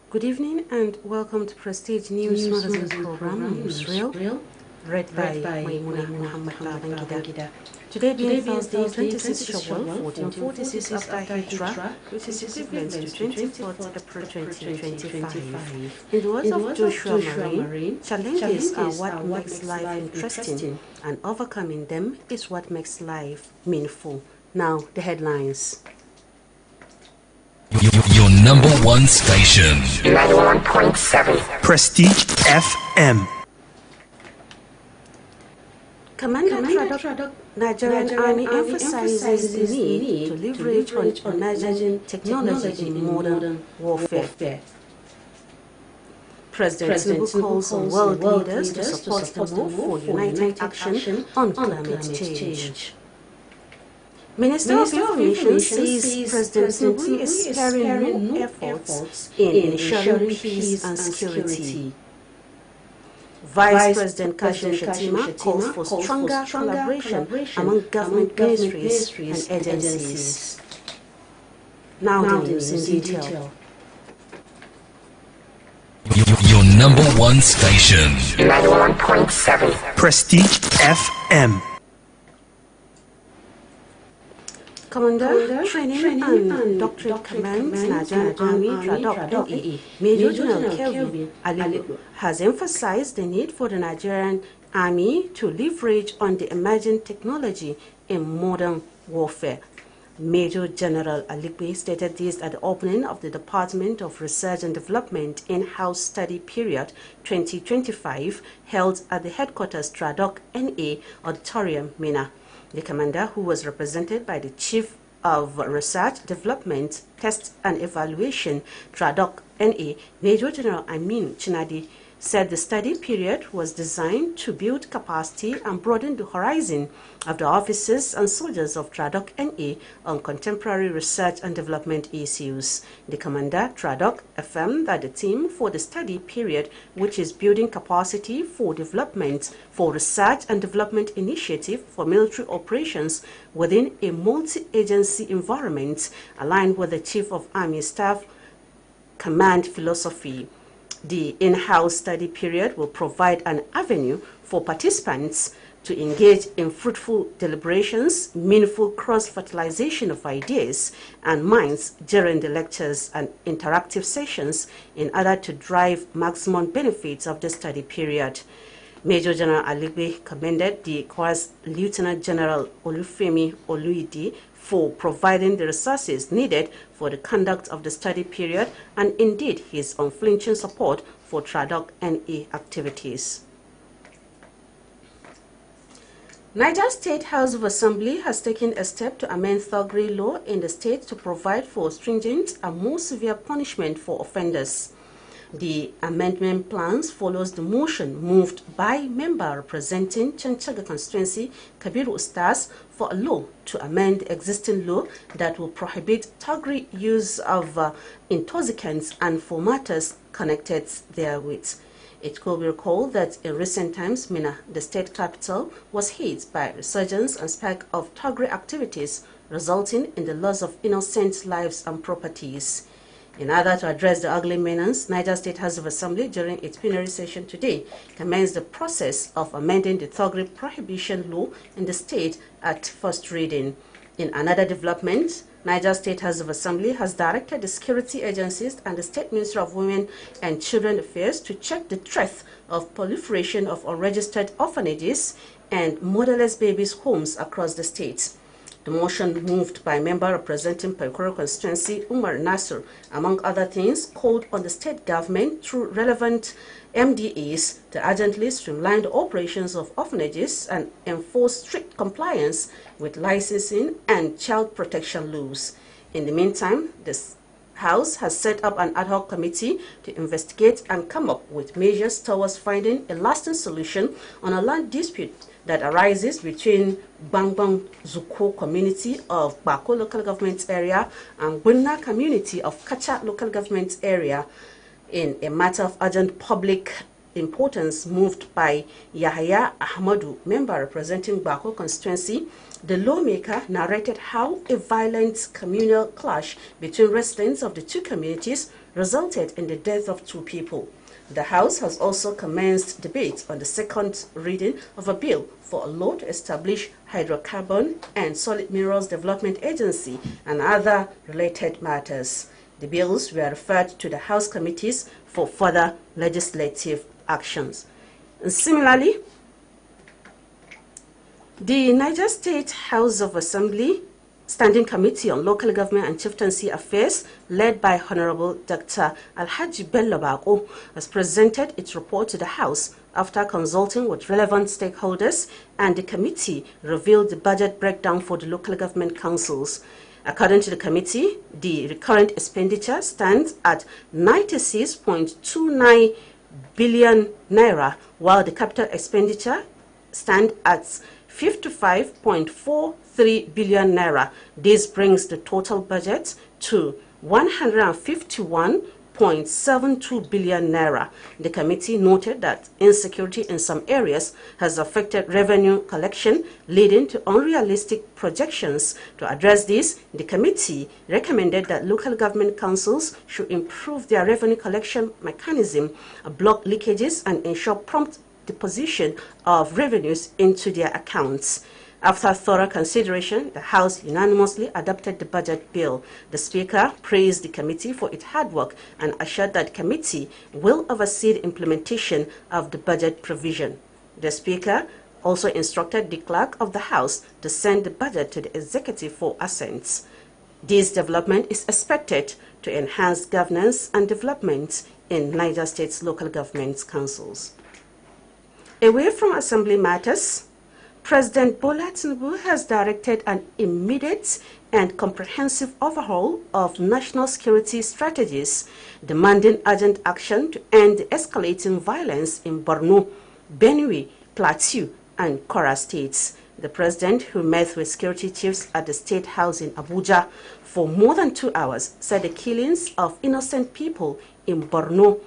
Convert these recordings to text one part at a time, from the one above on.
Good evening and welcome to Prestige News Magazine program Newsreel, read by Maimuna Muhammad Babangida. Today being Thursday, 26 Shawwal, 1446 after Hijrah, which is equivalent to 24th April 2025. In the words of Joshua Marine, challenges are what makes life interesting, and overcoming them is what makes life meaningful. Now, the headlines. Your number one station. 91.7. Prestige FM. Commander Tradoc, Nigerian Army emphasizes the need to leverage on emerging technology in modern warfare. President Tinubu calls on world leaders to support the move for united action on climate change. Minister of Information says President Tinubu is sparing no efforts in ensuring peace and security. Vice President Kashim Shettima calls for stronger collaboration among government ministries and agencies. Now the news in detail. Your number one station. 91.7. Prestige FM. Commander, Training and Doctrine Command, Nigerian Army, Tradoc NA, Major General Kelvin Ali has emphasized the need for the Nigerian Army to leverage on the emerging technology in modern warfare. Major General Aligbe stated this at the opening of the Department of Research and Development In-House Study Period 2025 held at the headquarters Tradoc NA Auditorium, Minna. The commander, who was represented by the Chief of Research, Development, Test and Evaluation, Tradoc NA, Major General Amin Chinadi, said the study period was designed to build capacity and broaden the horizon of the officers and soldiers of Tradoc NA on contemporary research and development issues. The commander, Tradoc, affirmed that the theme for the study period, which is building capacity for development for research and development initiative for military operations within a multi-agency environment, aligned with the Chief of Army Staff Command philosophy. The in-house study period will provide an avenue for participants to engage in fruitful deliberations, meaningful cross-fertilization of ideas and minds during the lectures and interactive sessions in order to drive maximum benefits of the study period. Major General Aligbe commended the Corps Lieutenant General Olufemi Oluidi for providing the resources needed for the conduct of the study period and indeed his unflinching support for Tradoc NA activities. Niger State House of Assembly has taken a step to amend thuggery law in the state to provide for stringent and more severe punishment for offenders. The amendment plans follows the motion moved by member representing Chanchaga constituency Kabiru Ustaz for a law to amend the existing law that will prohibit thuggery use of intoxicants and for matters connected therewith. It could be recalled that in recent times, Minna, the state capital, was hit by a resurgence and spike of thuggery activities, resulting in the loss of innocent lives and properties. In order to address the ugly menace, Niger State House of Assembly, during its plenary session today, commenced the process of amending the thuggery prohibition law in the state at first reading. In another development, Niger State House of Assembly has directed the security agencies and the State Ministry of Women and Children Affairs to check the threat of proliferation of unregistered orphanages and motherless babies' homes across the state. The motion moved by member representing Pekoro constituency Umar Nasser, among other things, called on the state government through relevant MDAs to urgently streamline the operations of orphanages and enforce strict compliance with licensing and child protection laws. In the meantime, the House has set up an ad hoc committee to investigate and come up with measures towards finding a lasting solution on a land dispute that arises between Bangbang Zuko community of Bako local government area and Bunna community of Kacha local government area in a matter of urgent public importance moved by Yahya Ahmadu, member representing Bako constituency, the lawmaker narrated how a violent communal clash between residents of the two communities resulted in the death of 2 people. The House has also commenced debate on the second reading of a bill for a law to establish hydrocarbon and solid minerals development agency and other related matters. The bills were referred to the House committees for further legislative actions. And similarly, the Niger State House of Assembly Standing Committee on Local Government and Chieftaincy Affairs, led by Honorable Dr. Alhaji Bello Bako, has presented its report to the House after consulting with relevant stakeholders, and the committee revealed the budget breakdown for the local government councils. According to the committee, the recurrent expenditure stands at 96.29 billion naira, while the capital expenditure stands at 55.43 billion naira. This brings the total budget to 151.72 billion naira. The committee noted that insecurity in some areas has affected revenue collection, leading to unrealistic projections. To address this, the committee recommended that local government councils should improve their revenue collection mechanism, block leakages, and ensure prompt deposition of revenues into their accounts. After thorough consideration, the House unanimously adopted the budget bill. The Speaker praised the committee for its hard work and assured that the committee will oversee the implementation of the budget provision. The Speaker also instructed the Clerk of the House to send the budget to the Executive for assent. This development is expected to enhance governance and development in Niger State's local government councils. Away from assembly matters, President Bola Tinubu has directed an immediate and comprehensive overhaul of national security strategies, demanding urgent action to end the escalating violence in Borno, Benue, Plateau, and Kwara states. The president, who met with security chiefs at the State House in Abuja for more than 2 hours, said the killings of innocent people in Borno,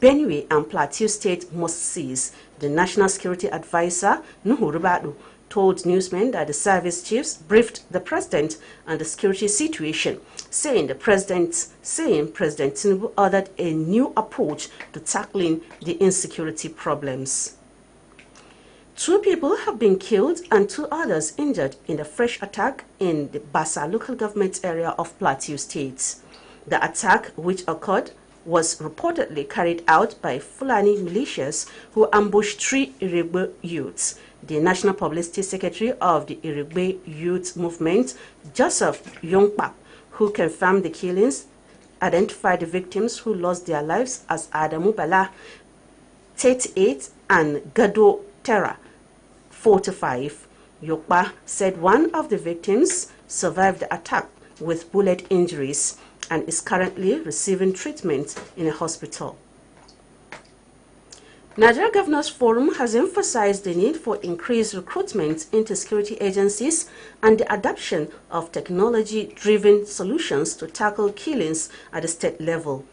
Benue, and Plateau State must cease. The National Security Advisor, Nuhu Ribadu, told newsmen that the service chiefs briefed the president on the security situation, saying President Tinubu ordered a new approach to tackling the insecurity problems. 2 people have been killed and 2 others injured in the fresh attack in the Bassa local government area of Plateau State. The attack, which occurred, was reportedly carried out by Fulani militias who ambushed 3 Irigbe youths. The National Publicity Secretary of the Irigbe Youth Movement, Joseph Yongpak, who confirmed the killings, identified the victims who lost their lives as Adamu Bala, 38, and Gado Terra, 45. Yokpa said one of the victims survived the attack with bullet injuries and is currently receiving treatment in a hospital. Nigeria Governors Forum has emphasized the need for increased recruitment into security agencies and the adoption of technology-driven solutions to tackle killings at the state level.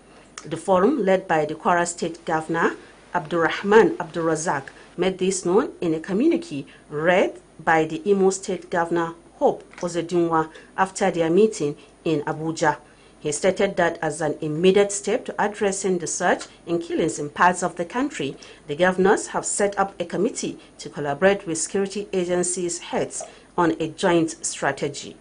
The forum, led by the Kwara State Governor, Abdurrahman Abdurrazak, made this known in a communique read by the Imo State Governor, Hope Ozedunwa, after their meeting in Abuja. He stated that as an immediate step to addressing the surge in killings in parts of the country, the governors have set up a committee to collaborate with security agencies' heads on a joint strategy.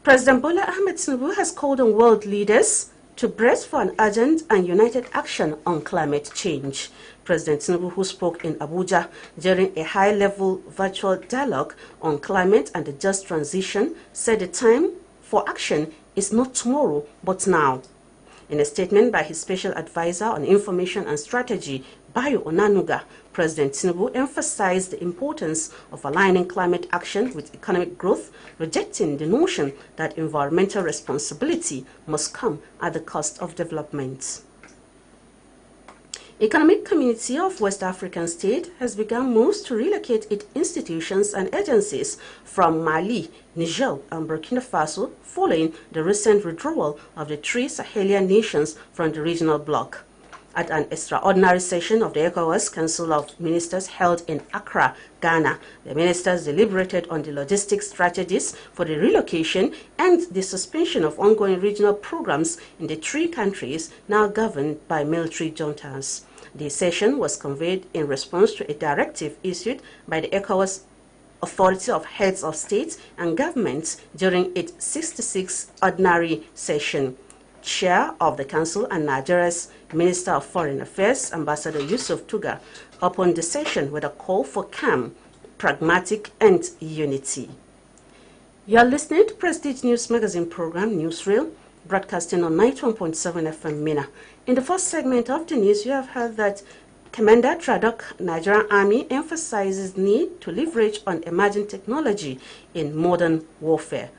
President Bola Ahmed Tinubu has called on world leaders to brace for an urgent and united action on climate change. President Tinubu, who spoke in Abuja during a high-level virtual dialogue on climate and the just transition, said the time for action is not tomorrow, but now. In a statement by his special advisor on information and strategy, Bayo Onanuga, President Tinubu emphasized the importance of aligning climate action with economic growth, rejecting the notion that environmental responsibility must come at the cost of development. Economic Community of West African State has begun moves to relocate its institutions and agencies from Mali, Niger, and Burkina Faso following the recent withdrawal of the 3 Sahelian nations from the regional bloc. At an extraordinary session of the ECOWAS Council of Ministers held in Accra, Ghana, the ministers deliberated on the logistics strategies for the relocation and the suspension of ongoing regional programs in the three countries now governed by military juntas. The session was convened in response to a directive issued by the ECOWAS Authority of Heads of States and Governments during its 66th ordinary session. Chair of the Council and Nigeria's Minister of Foreign Affairs, Ambassador Yusuf Tuga, opened the session with a call for calm, pragmatic, and unity. You are listening to Prestige News Magazine program, Newsreel, broadcasting on 91.7 FM Mina. In the first segment of the news, you have heard that Commander Tradoc, Nigerian Army, emphasizes need to leverage on emerging technology in modern warfare.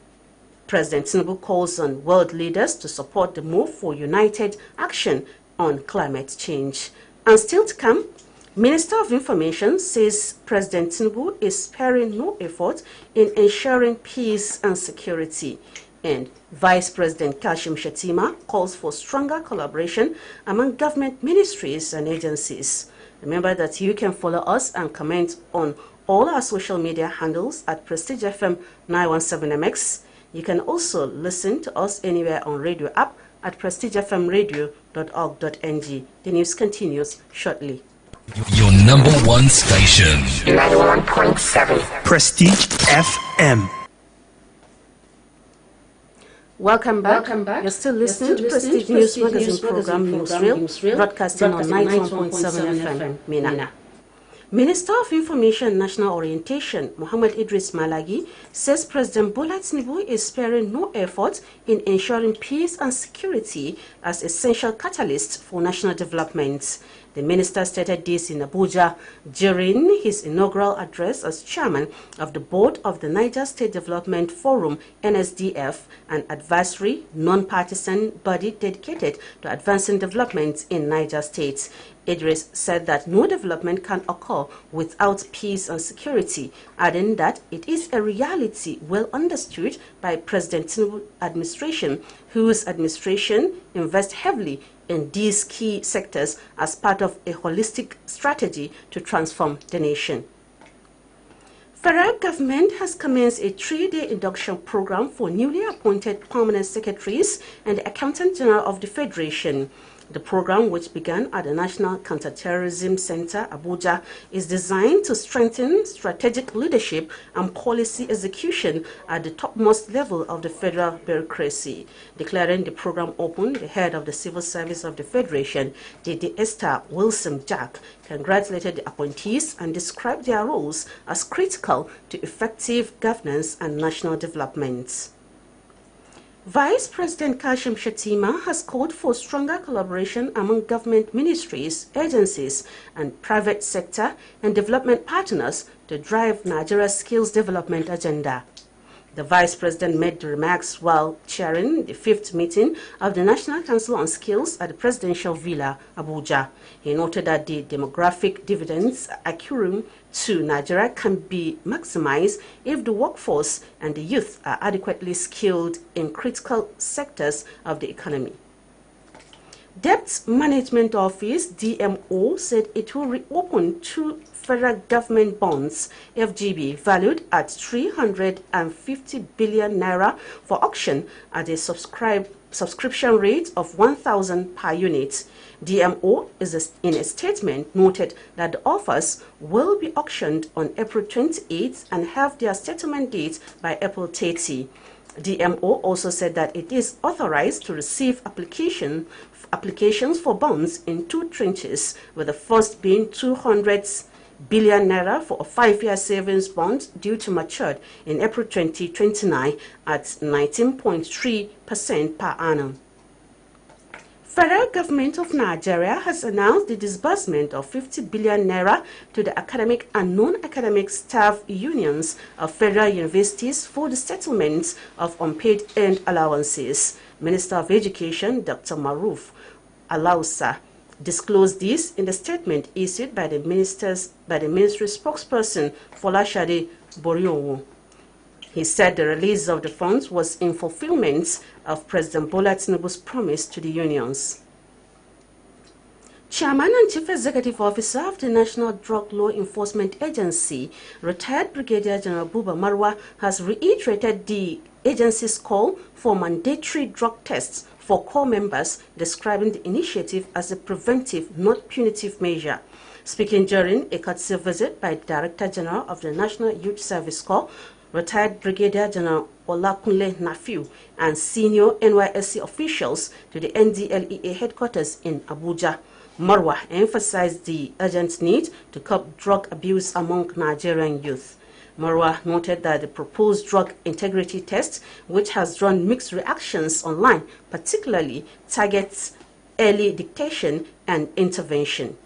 President Tinubu calls on world leaders to support the move for united action on climate change. And still to come, Minister of Information says President Tinubu is sparing no effort in ensuring peace and security. And Vice President Kashim Shettima calls for stronger collaboration among government ministries and agencies. Remember that you can follow us and comment on all our social media handles at Prestigefm91.7mx. You can also listen to us anywhere on radio app at prestigefmradio.org.ng. The news continues shortly. Your number one station. 91.7. Prestige FM. Welcome back. You're still listening to Prestige News Magazine program, Newsreel, broadcasting on 91.7 FM, Mina. Minister of Information and National Orientation, Muhammad Idris Malagi, says President Bola Tinubu is sparing no effort in ensuring peace and security as essential catalysts for national development. The minister stated this in Abuja during his inaugural address as chairman of the board of the Niger State Development Forum, NSDF, an advisory, non-partisan body dedicated to advancing development in Niger State. Idris said that no development can occur without peace and security, adding that it is a reality well understood by President Tinubu's administration, whose administration invests heavily in these key sectors as part of a holistic strategy to transform the nation. Federal government has commenced a 3-day induction program for newly appointed permanent secretaries and the Accountant General of the Federation. The program, which began at the National Counterterrorism Center, Abuja, is designed to strengthen strategic leadership and policy execution at the topmost level of the federal bureaucracy. Declaring the program open, the head of the Civil Service of the Federation, Dede Esther Wilson Jack, congratulated the appointees and described their roles as critical to effective governance and national development. Vice President Kashim Shettima has called for stronger collaboration among government ministries, agencies, and private sector and development partners to drive Nigeria's skills development agenda. The Vice President made the remarks while chairing the 5th meeting of the National Council on Skills at the Presidential Villa, Abuja. He noted that the demographic dividends accruing to Nigeria can be maximized if the workforce and the youth are adequately skilled in critical sectors of the economy. Debt Management Office, DMO, said it will reopen 2 federal government bonds, FGB, valued at 350 billion naira for auction at a subscription rate of 1,000 per unit. DMO in a statement noted that the offers will be auctioned on April 28 and have their settlement date by April 30. DMO also said that it is authorized to receive applications for bonds in 2 tranches, with the first being 200 billion naira for a 5-year savings bond due to mature in April 2029 at 19.3% per annum. Federal government of Nigeria has announced the disbursement of 50 billion naira to the academic and non-academic staff unions of federal universities for the settlement of unpaid earned allowances. Minister of Education, Dr. Maruf Alausa, disclosed this in the statement issued by the ministry spokesperson Folashade Boriowo. He said the release of the funds was in fulfillment of President Bola Tinubu's promise to the unions. Chairman and Chief Executive Officer of the National Drug Law Enforcement Agency, retired Brigadier General Buba Marwa, has reiterated the agency's call for mandatory drug tests for corps members, describing the initiative as a preventive, not punitive measure. Speaking during a courtesy visit by the Director General of the National Youth Service Corps, retired Brigadier General Olakunle Nafiu, and senior NYSC officials to the NDLEA headquarters in Abuja, Marwa emphasized the urgent need to curb drug abuse among Nigerian youth. Marwa noted that the proposed drug integrity test, which has drawn mixed reactions online, particularly targets early detection and intervention.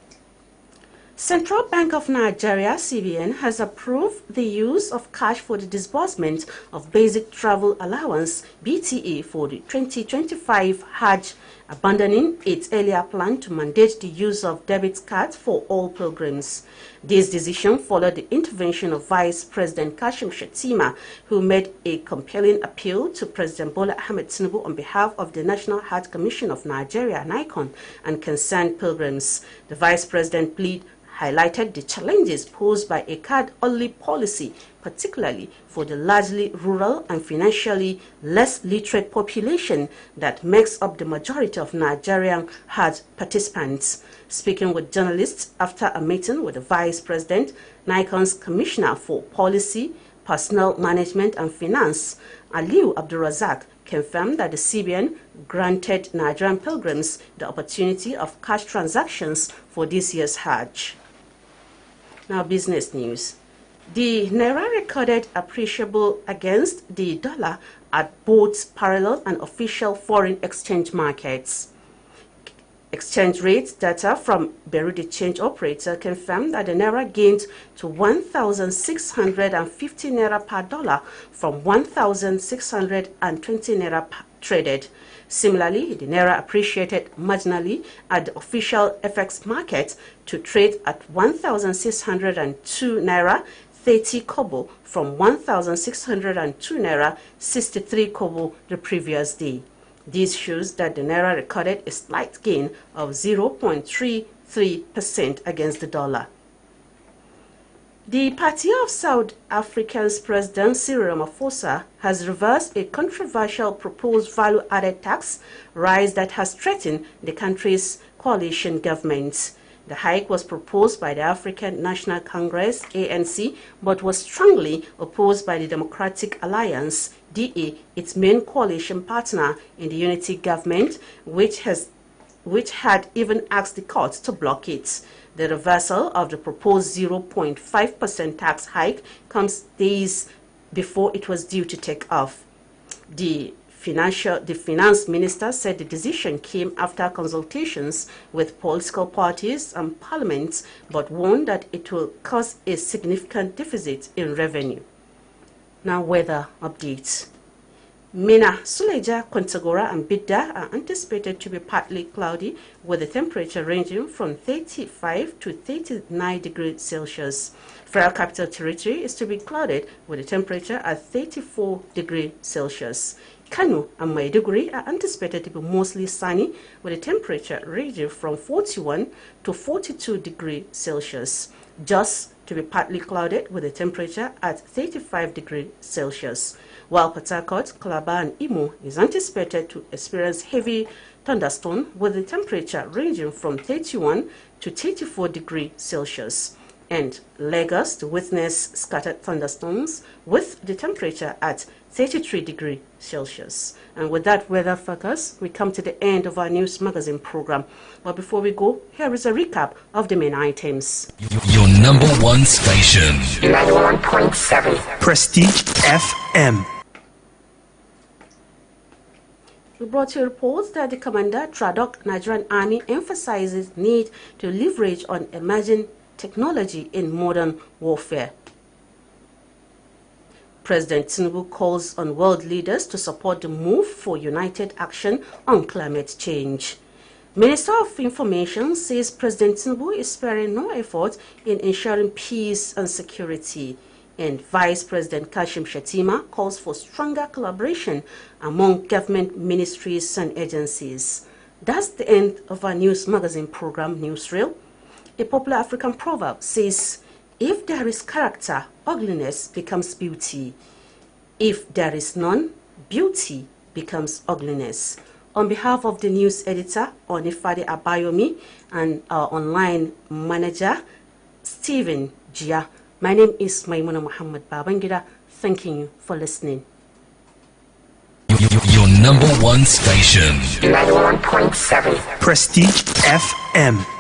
Central Bank of Nigeria, CBN, has approved the use of cash for the disbursement of Basic Travel Allowance, BTA, for the 2025 Hajj, abandoning its earlier plan to mandate the use of debit cards for all pilgrims. This decision followed the intervention of Vice President Kashim Shettima, who made a compelling appeal to President Bola Ahmed Tinubu on behalf of the National Hajj Commission of Nigeria, NICON, and concerned pilgrims. The Vice President highlighted the challenges posed by a card-only policy, particularly for the largely rural and financially less literate population that makes up the majority of Nigerian Hajj participants. Speaking with journalists after a meeting with the Vice President, NICON's Commissioner for Policy, Personnel Management and Finance, Aliu Abdulrazak, confirmed that the CBN granted Nigerian pilgrims the opportunity of cash transactions for this year's Hajj. Now, business news. The Naira recorded appreciable against the dollar at both parallel and official foreign exchange markets. Exchange rate data from Bureau de Change Operator confirmed that the Naira gained to 1,650 Naira per dollar from 1,620 Naira traded. Similarly, the Naira appreciated marginally at the official FX market to trade at 1,602 Naira 30 kobo from 1,602 Naira 63 kobo the previous day. This shows that the Naira recorded a slight gain of 0.33% against the dollar. The party of South Africa's President Cyril Ramaphosa has reversed a controversial proposed value-added tax rise that has threatened the country's coalition government. The hike was proposed by the African National Congress, ANC, but was strongly opposed by the Democratic Alliance, DA, its main coalition partner in the unity government, which had even asked the court to block it. The reversal of the proposed 0.5% tax hike comes days before it was due to take off. The finance minister said the decision came after consultations with political parties and parliaments, but warned that it will cause a significant deficit in revenue. Now, weather updates. Mina, Suleja, Kontagora and Bidda are anticipated to be partly cloudy, with the temperature ranging from 35 to 39 degrees Celsius. Federal Capital Territory is to be clouded, with the temperature at 34 degrees Celsius. Kano and Maiduguri are anticipated to be mostly sunny, with the temperature ranging from 41 to 42 degrees Celsius. Jos to be partly clouded, with the temperature at 35 degrees Celsius. While Port Harcourt, Calabar and Imo is anticipated to experience heavy thunderstorm, with the temperature ranging from 31 to 34 degrees Celsius. And Lagos to witness scattered thunderstorms, with the temperature at 33 degrees Celsius. And with that weather focus, we come to the end of our news magazine program. But before we go, here is a recap of the main items. Your number one station. 91.7. Prestige FM. We brought you reports that the Commander Tradoc Nigerian Army emphasizes need to leverage on emerging technology in modern warfare. President Tinubu calls on world leaders to support the move for united action on climate change. Minister of Information says President Tinubu is sparing no effort in ensuring peace and security. And Vice President Kashim Shettima calls for stronger collaboration among government ministries and agencies. That's the end of our news magazine program, Newsreel. A popular African proverb says, if there is character, ugliness becomes beauty. If there is none, beauty becomes ugliness. On behalf of the news editor, Onifade Abayomi, and our online manager, Stephen Jia, my name is Maimuna Muhammad Babangida, thanking you for listening. Your number one station. 91.7. Prestige FM.